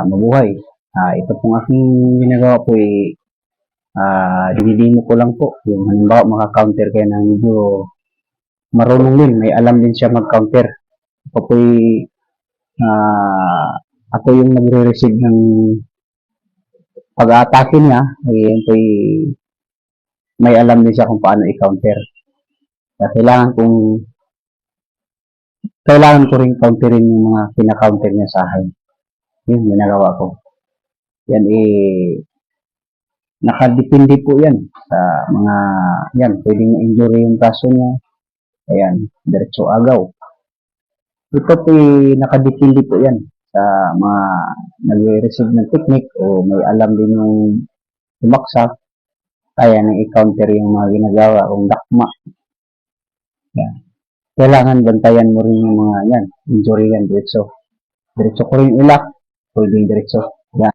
mabuhay. Ito pong aking ginagawa po dinidemo ko lang po. Yung halimbawa maka-counter kayo ng medyo marunong din, may alam din siya mag-counter. Ako po ako yung nagre-receive ng pag-aatake niya, ayun po may alam din siya kung paano i-counter. Kaya kailangan ko rin counterin yung mga pina-counter niya sa akin. Yun, ginagawa ko. Yan nakadepende po yan sa mga, yan, pwedeng injury yung kaso niya. Ayan, diretso agaw. Ito po nakadepende po yan sa mga nag-receive ng technique o may alam din yung sumaksak. Kaya nang i-counter yung mga ginagawa kung dakma. Yan. Kailangan bantayan mo rin yung mga yan, injury yan, diretso. Diretso ko rin ilak, pwedeng diretso. Yan.